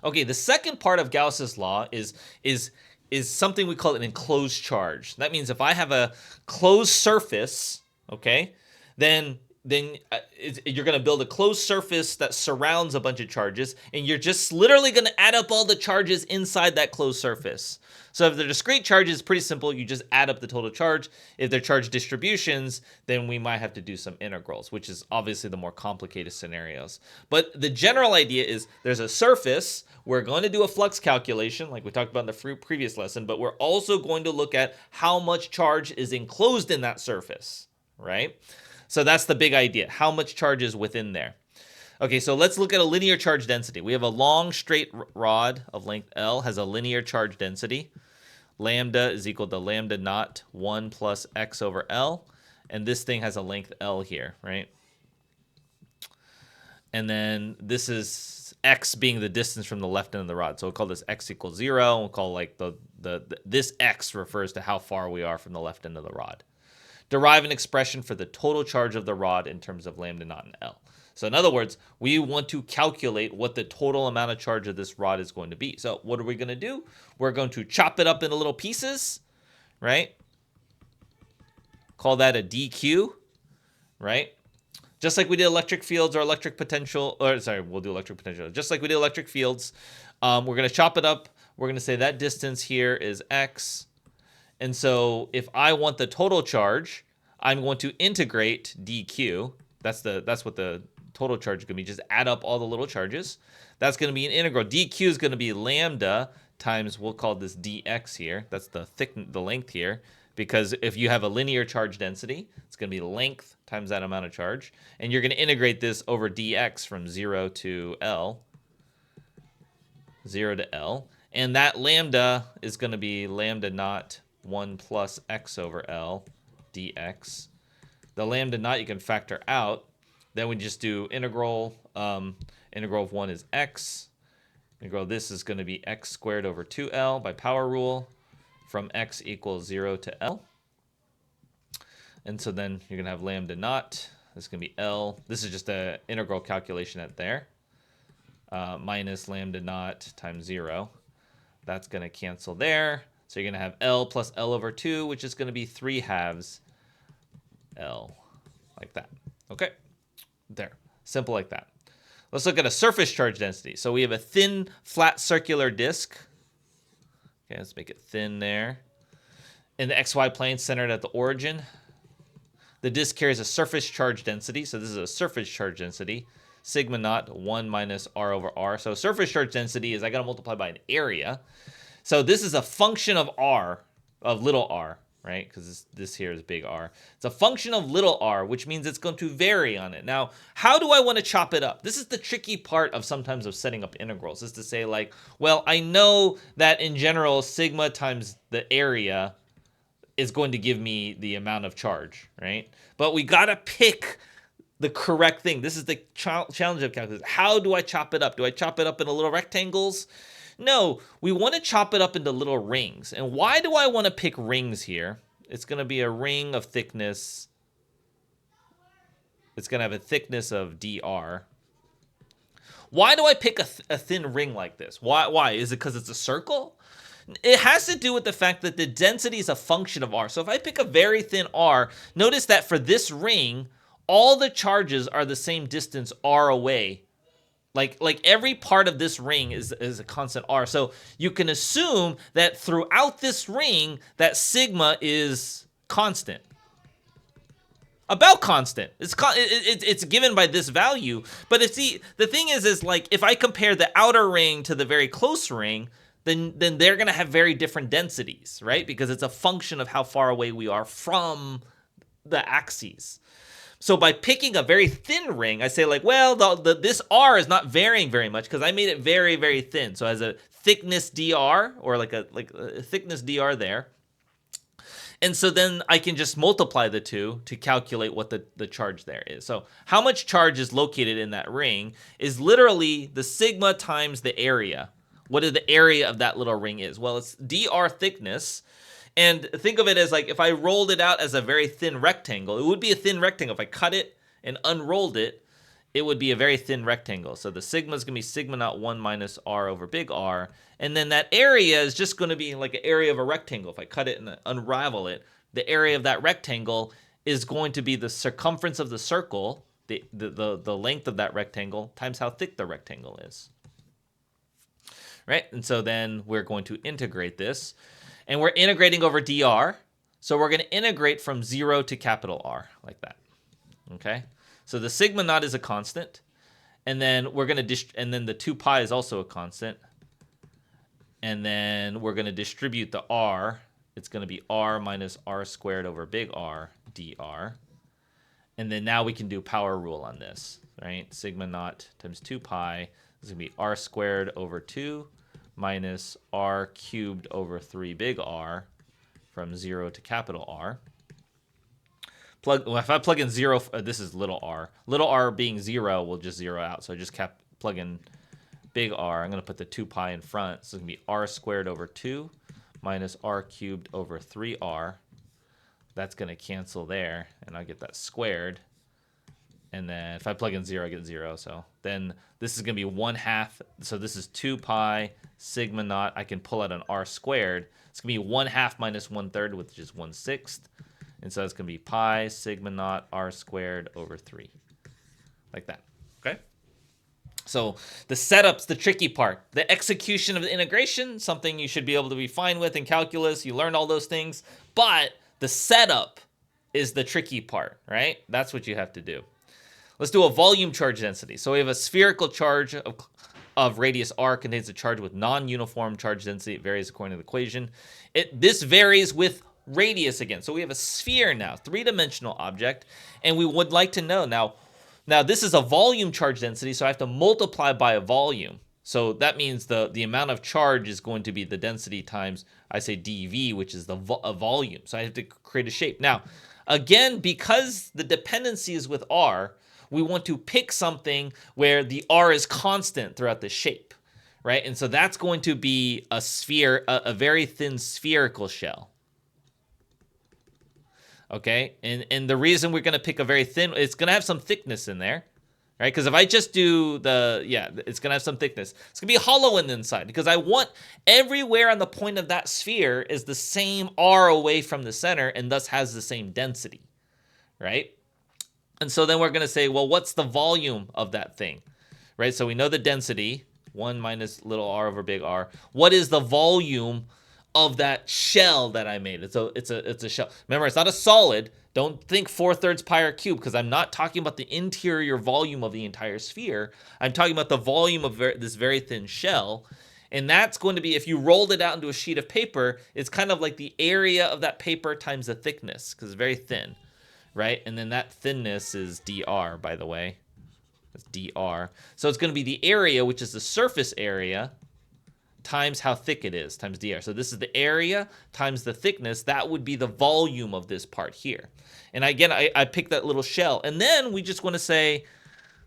Okay, the second part of Gauss's law is something we call an enclosed charge. That means if I have a closed surface, okay, then you're going to build a closed surface that surrounds a bunch of charges, and you're just literally going to add up all the charges inside that closed surface. So if they're discrete charges, pretty simple. You just add up the total charge. If they're charge distributions, then we might have to do some integrals, which is obviously the more complicated scenarios. But the general idea is there's a surface. We're going to do a flux calculation like we talked about in the previous lesson, but we're also going to look at how much charge is enclosed in that surface, right? So that's the big idea. How much charge is within there? Okay, so let's look at a linear charge density. We have a long straight rod of length L has a linear charge density. Lambda is equal to lambda naught 1 plus x over L. And this thing has a length L here, right? And then this is x being the distance from the left end of the rod. So we'll call this x equals 0. We'll call like this x refers to how far we are from the left end of the rod. Derive an expression for the total charge of the rod in terms of lambda naught and L. So in other words, we want to calculate what the total amount of charge of this rod is going to be. So what are we going to do? We're going to chop it up into little pieces, right? Call that a dq, right? Just like we did electric fields or electric potential, or sorry, we'll do electric potential. Just like we did electric fields, we're going to chop it up. We're going to say that distance here is x. And so if I want the total charge, I'm going to integrate dq. That's what the total charge is going to be. Just add up all the little charges. That's going to be an integral. dq is going to be lambda times, we'll call this dx here. That's the length here. Because if you have a linear charge density, it's going to be length times that amount of charge. And you're going to integrate this over dx from 0 to L. 0 to L. And that lambda is going to be lambda naught 1 plus x over L dx. The lambda naught you can factor out. Then we just do integral. Integral of 1 is x. Integral of this is going to be x squared over 2L by power rule from x equals 0 to L. And so then you're going to have lambda naught. This is going to be L. This is just an integral calculation at there. Minus lambda naught times 0. That's going to cancel there. So you're going to have L plus L over 2, which is going to be 3/2 L. Like that. Okay? There. Simple like that. Let's look at a surface charge density. So we have a thin, flat, circular disk. Okay, let's make it thin there. In the xy plane centered at the origin. The disk carries a surface charge density. So this is a surface charge density. Sigma naught 1 minus r over r. So surface charge density is I got to multiply by an area. So this is a function of r, of little r, right? Because this here is big R. It's a function of little r, which means it's going to vary on it. Now, how do I want to chop it up? This is the tricky part of sometimes of setting up integrals, is to say like, well, I know that in general, sigma times the area is going to give me the amount of charge, right? But we got to pick the correct thing. This is the challenge of calculus. How do I chop it up? Do I chop it up into little rectangles? No, we want to chop it up into little rings. And why do I want to pick rings here? It's going to be a ring of thickness. It's going to have a thickness of dr. Why do I pick a thin ring like this? Why? Is it because it's a circle? It has to do with the fact that the density is a function of r. So if I pick a very thin r, notice that for this ring, all the charges are the same distance r away. Like every part of this ring is a constant r. So you can assume that throughout this ring, that sigma is constant. About constant. It's given by this value. But the thing is like if I compare the outer ring to the very close ring, then they're going to have very different densities, right? Because it's a function of how far away we are from the axes. So by picking a very thin ring, I say like, well, this R is not varying very much because I made it very, very thin. So it has a thickness dr, or like a thickness dr there. And so then I can just multiply the two to calculate what the charge there is. So how much charge is located in that ring is literally the sigma times the area. What is the area of that little ring is? Well, it's dr thickness. And think of it as like if I rolled it out as a very thin rectangle, it would be a thin rectangle. If I cut it and unrolled it, it would be a very thin rectangle. So the sigma is going to be sigma naught 1 minus r over big R. And then that area is just going to be like an area of a rectangle. If I cut it and unravel it, the area of that rectangle is going to be the circumference of the circle, the length of that rectangle, times how thick the rectangle is. Right? And so then we're going to integrate this. And we're integrating over dr. So we're going to integrate from 0 to capital R, like that. Okay? So the sigma naught is a constant. And then we're going to and then the 2 pi is also a constant. And then we're going to distribute the r. It's going to be r minus r squared over big R dr. And then now we can do power rule on this, right? Sigma naught times 2 pi is going to be r squared over 2 minus r cubed over 3 big R from 0 to capital R. If I plug in 0, this is little r. Little r being 0 will just 0 out. So I just plug in big R. I'm going to put the 2 pi in front. So it's going to be r squared over 2 minus r cubed over 3r. That's going to cancel there, and I get that squared. And then if I plug in 0, I get 0. So then this is going to be 1/2. So this is 2 pi sigma naught. I can pull out an r squared. It's going to be 1/2 minus 1/3, which is 1/6. And so it's going to be pi sigma naught r squared over 3. Like that. Okay? So the setup's the tricky part. The execution of the integration, something you should be able to be fine with in calculus. You learn all those things. But the setup is the tricky part, right? That's what you have to do. Let's do a volume charge density. So we have a spherical charge of radius r contains a charge with non-uniform charge density. It varies according to the equation. This varies with radius again. So we have a sphere now, three-dimensional object, and we would like to know now this is a volume charge density, so I have to multiply by a volume. So that means the amount of charge is going to be the density times, I say dV, which is a volume. So I have to create a shape. Now, again, because the dependency is with r, we want to pick something where the r is constant throughout the shape, right? And so that's going to be a sphere, a very thin spherical shell. Okay, and the reason we're going to pick a very thin, it's going to have some thickness in there, right? Because if I just do it's going to have some thickness. It's going to be hollow in the inside because I want everywhere on the point of that sphere is the same r away from the center and thus has the same density, right? And so then we're going to say, well, what's the volume of that thing, right? So we know the density, 1 minus little r over big R. What is the volume of that shell that I made? It's a shell. Remember, it's not a solid. Don't think 4/3 pi r cubed because I'm not talking about the interior volume of the entire sphere. I'm talking about the volume of this very thin shell. And that's going to be, if you rolled it out into a sheet of paper, it's kind of like the area of that paper times the thickness because it's very thin, right? And then that thinness is dr, by the way. That's dr. So it's going to be the area, which is the surface area, times how thick it is, times dr. So this is the area times the thickness. That would be the volume of this part here. And again, I picked that little shell. And then we just want to say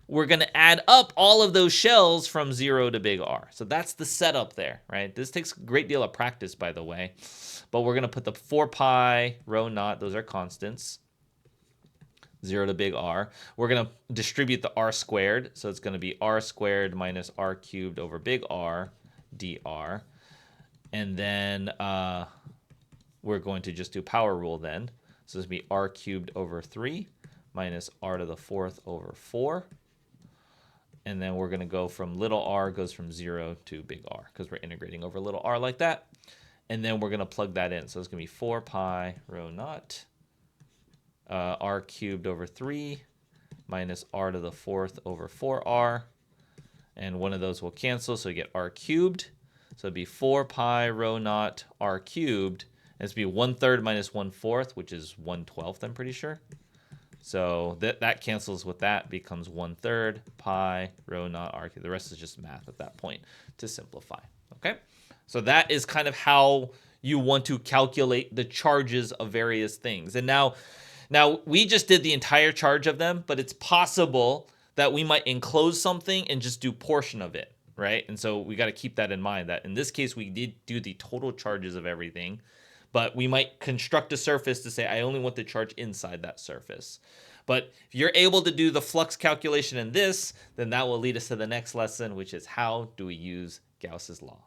we're going to add up all of those shells from 0 to big R. So that's the setup there, right? This takes a great deal of practice, by the way. But we're going to put the 4 pi rho naught. Those are constants. 0 to big R. We're going to distribute the r squared. So it's going to be r squared minus r cubed over big R dr. And then we're going to just do power rule then. So this will be r cubed over 3 minus r to the 4th over 4. And then we're going to go from little r goes from 0 to big R because we're integrating over little r like that. And then we're going to plug that in. So it's going to be 4 pi rho naught r cubed over 3 minus r to the 4th over 4r. And one of those will cancel, so you get r cubed. So it'd be 4 pi rho naught r cubed. And it's be 1/3 minus 1/4, which is 1/12, I'm pretty sure. So that cancels with that, becomes 1/3 pi rho naught r cubed. The rest is just math at that point to simplify. Okay? So that is kind of how you want to calculate the charges of various things. And now we just did the entire charge of them, but it's possible that we might enclose something and just do portion of it, right? And so we got to keep that in mind that in this case, we did do the total charges of everything, But we might construct a surface to say, I only want the charge inside that surface. But if you're able to do the flux calculation in this, then that will lead us to the next lesson, which is how do we use Gauss's law.